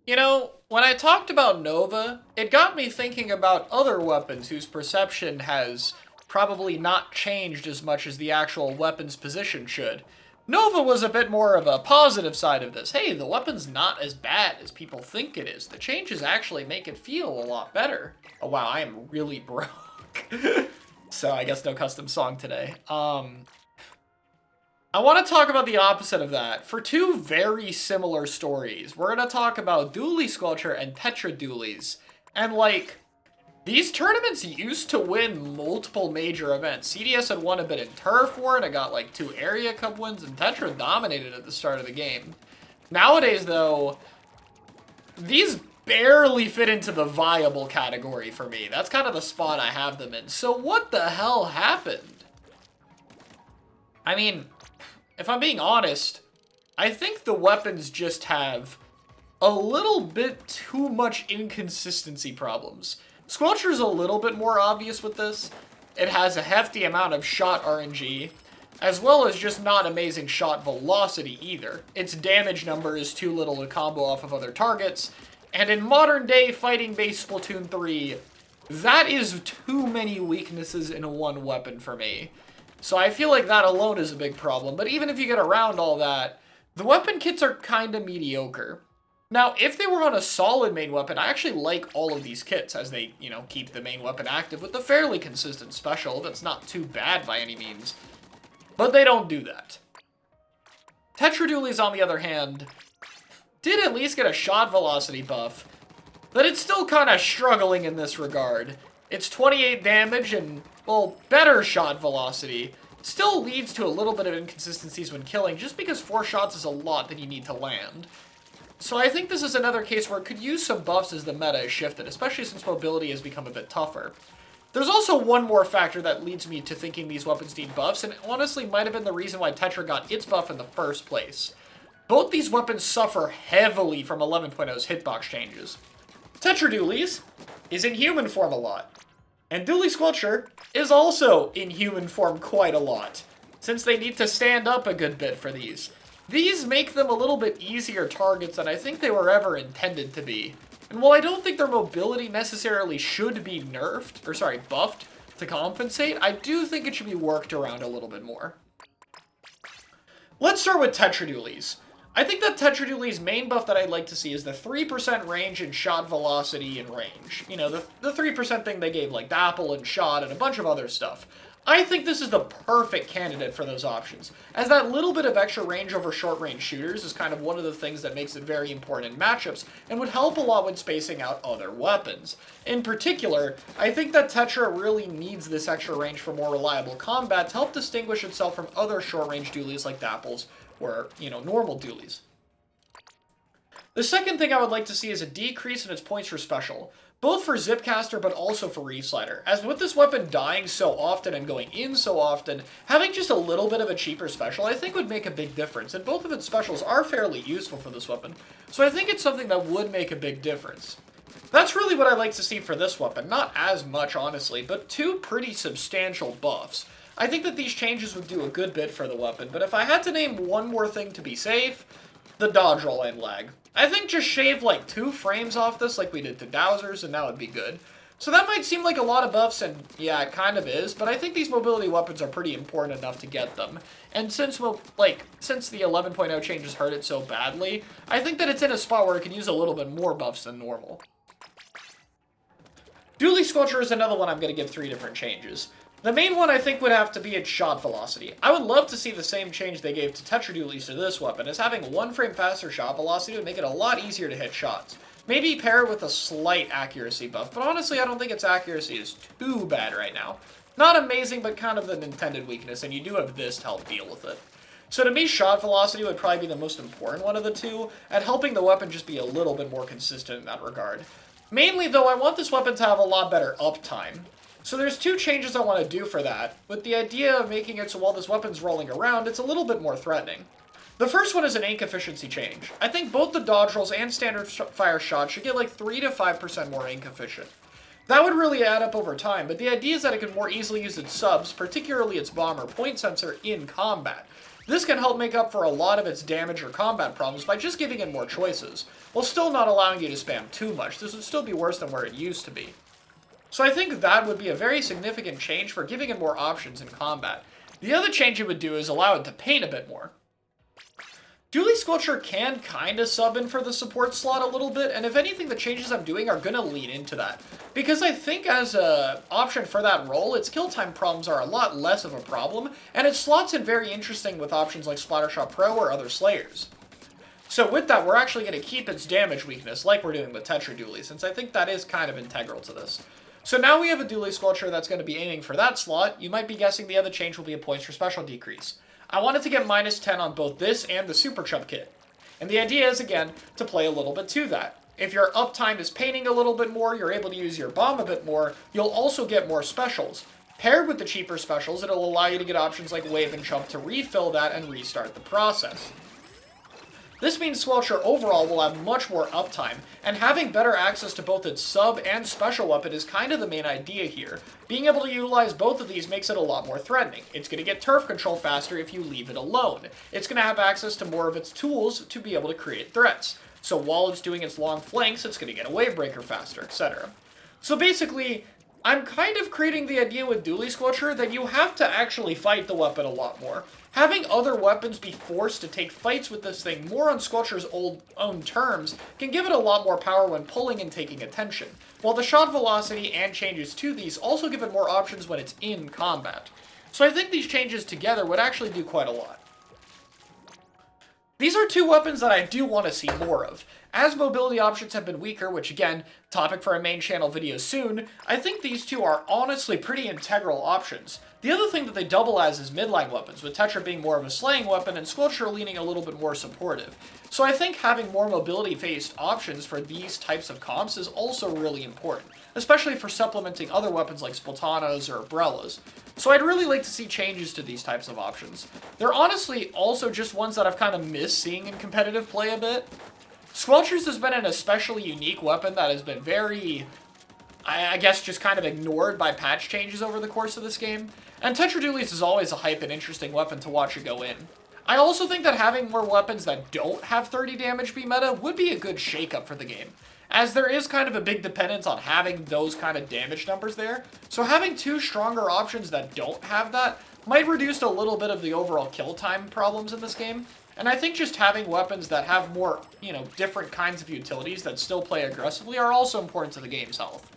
You know, when I talked about Nova, it got me thinking about other weapons whose perception has probably not changed as much as the actual weapon's position should. Nova was a bit more of a positive side of this. Hey, the weapon's not as bad as people think it is. The changes actually make it feel a lot better. Oh wow, I am really broke. So I guess no custom song today. I want to talk about the opposite of that. For two very similar stories, we're going to talk about Dualie Squelcher and Tetra Dualies. And like, these tournaments used to win multiple major events. CDS had won a bit in Turf War, and it got like 2 Area Cup wins, and Tetra dominated at the start of the game. Nowadays, though, these barely fit into the viable category for me. That's kind of the spot I have them in. So what the hell happened? I mean, if I'm being honest, I think the weapons just have a little bit too much inconsistency problems. Squelcher's a little bit more obvious with this. It has a hefty amount of shot RNG, as well as just not amazing shot velocity either. Its damage number is too little to combo off of other targets, and in modern day fighting-based Splatoon 3, that is too many weaknesses in one weapon for me. So I feel like that alone is a big problem, but even if you get around all that, the weapon kits are kinda mediocre. Now, if they were on a solid main weapon, I actually like all of these kits as they, keep the main weapon active with a fairly consistent special that's not too bad by any means. But they don't do that. Tetra Dualies, on the other hand, did at least get a shot velocity buff, but it's still kinda struggling in this regard. It's 28 damage and, well, better shot velocity. Still leads to a little bit of inconsistencies when killing, just because 4 shots is a lot that you need to land. So I think this is another case where it could use some buffs as the meta has shifted, especially since mobility has become a bit tougher. There's also one more factor that leads me to thinking these weapons need buffs, and honestly might have been the reason why Tetra got its buff in the first place. Both these weapons suffer heavily from 11.0's hitbox changes. Tetra Dualies is in human form a lot, and Dualie Squelcher is also in human form quite a lot, since they need to stand up a good bit for these. These make them a little bit easier targets than I think they were ever intended to be. And while I don't think their mobility necessarily should be buffed to compensate, I do think it should be worked around a little bit more. Let's start with Tetra Dualies. I think that Tetra Dualie's main buff that I'd like to see is the 3% range and shot velocity and range. You know, the 3% thing they gave, like Dapple and shot and a bunch of other stuff. I think this is the perfect candidate for those options, as that little bit of extra range over short-range shooters is kind of one of the things that makes it very important in matchups, and would help a lot when spacing out other weapons. In particular, I think that Tetra really needs this extra range for more reliable combat to help distinguish itself from other short-range dualies like Dapples, or, normal dualies. The second thing I would like to see is a decrease in its points for special, both for Zipcaster but also for Reef Slider, as with this weapon dying so often and going in so often, having just a little bit of a cheaper special I think would make a big difference, and both of its specials are fairly useful for this weapon, so I think it's something that would make a big difference. That's really what I like to see for this weapon, not as much honestly, but 2 pretty substantial buffs. I think that these changes would do a good bit for the weapon, but if I had to name one more thing to be safe, the dodge roll and lag. I think just shave like 2 frames off this like we did to Dowsers and that would be good. So that might seem like a lot of buffs, and yeah, it kind of is, but I think these mobility weapons are pretty important enough to get them. And since the 11.0 changes hurt it so badly, I think that it's in a spot where it can use a little bit more buffs than normal. Dualie Squelcher is another one I'm going to give 3 different changes. The main one I think would have to be its shot velocity. I would love to see the same change they gave to Tetra Dualies to this weapon, as having 1 frame faster shot velocity would make it a lot easier to hit shots. Maybe pair it with a slight accuracy buff, but honestly I don't think its accuracy is too bad right now. Not amazing, but kind of an intended weakness, and you do have this to help deal with it. So to me, shot velocity would probably be the most important one of the two, at helping the weapon just be a little bit more consistent in that regard. Mainly though, I want this weapon to have a lot better uptime. So there's 2 changes I want to do for that, with the idea of making it so while this weapon's rolling around, it's a little bit more threatening. The first one is an ink efficiency change. I think both the dodge rolls and standard fire shots should get like 3 to 5% more ink efficient. That would really add up over time, but the idea is that it can more easily use its subs, particularly its bomber point sensor, in combat. This can help make up for a lot of its damage or combat problems by just giving it more choices, while still not allowing you to spam too much. This would still be worse than where it used to be. So I think that would be a very significant change for giving it more options in combat. The other change it would do is allow it to paint a bit more. Dualie Squelcher can kinda sub in for the support slot a little bit, and if anything, the changes I'm doing are gonna lean into that. Because I think as a option for that role, its kill time problems are a lot less of a problem, and it slots in very interesting with options like Splattershot Pro or other Slayers. So with that, we're actually going to keep its damage weakness, like we're doing with Tetra Dualie, since I think that is kind of integral to this. So now we have a Dualie Squelcher that's going to be aiming for that slot. You might be guessing the other change will be a points for special decrease. I wanted to get minus 10 on both this and the Super Chub kit. And the idea is, again, to play a little bit to that. If your uptime is painting a little bit more, you're able to use your bomb a bit more, you'll also get more specials. Paired with the cheaper specials, it'll allow you to get options like Wave and Chump to refill that and restart the process. This means Squelcher overall will have much more uptime, and having better access to both its sub and special weapon is kind of the main idea here. Being able to utilize both of these makes it a lot more threatening. It's going to get turf control faster if you leave it alone. It's going to have access to more of its tools to be able to create threats. So while it's doing its long flanks, it's going to get a wave breaker faster, etc. So basically, I'm kind of creating the idea with Dualie Squelcher that you have to actually fight the weapon a lot more. Having other weapons be forced to take fights with this thing more on Squelcher's own terms can give it a lot more power when pulling and taking attention, while the shot velocity and changes to these also give it more options when it's in combat. So I think these changes together would actually do quite a lot. These are two weapons that I do want to see more of. As mobility options have been weaker, which again, topic for a main channel video soon, I think these two are honestly pretty integral options. The other thing that they double as is midline weapons, with Tetra being more of a slaying weapon and Squelcher leaning a little bit more supportive. So I think having more mobility-based options for these types of comps is also really important, especially for supplementing other weapons like Splatanas or Umbrellas. So I'd really like to see changes to these types of options. They're honestly also just ones that I've kind of missed seeing in competitive play a bit. Squelcher's has been an especially unique weapon that has been very, I guess, just kind of ignored by patch changes over the course of this game. And Tetra Dualie's is always a hype and interesting weapon to watch it go in. I also think that having more weapons that don't have 30 damage be meta would be a good shakeup for the game, as there is kind of a big dependence on having those kind of damage numbers there. So having two stronger options that don't have that might reduce a little bit of the overall kill time problems in this game. And I think just having weapons that have more, different kinds of utilities that still play aggressively are also important to the game's health.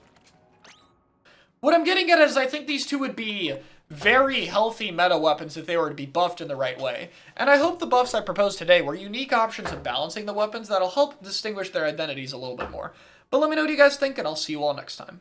What I'm getting at is I think these two would be very healthy meta weapons if they were to be buffed in the right way. And I hope the buffs I proposed today were unique options of balancing the weapons that'll help distinguish their identities a little bit more. But let me know what you guys think, and I'll see you all next time.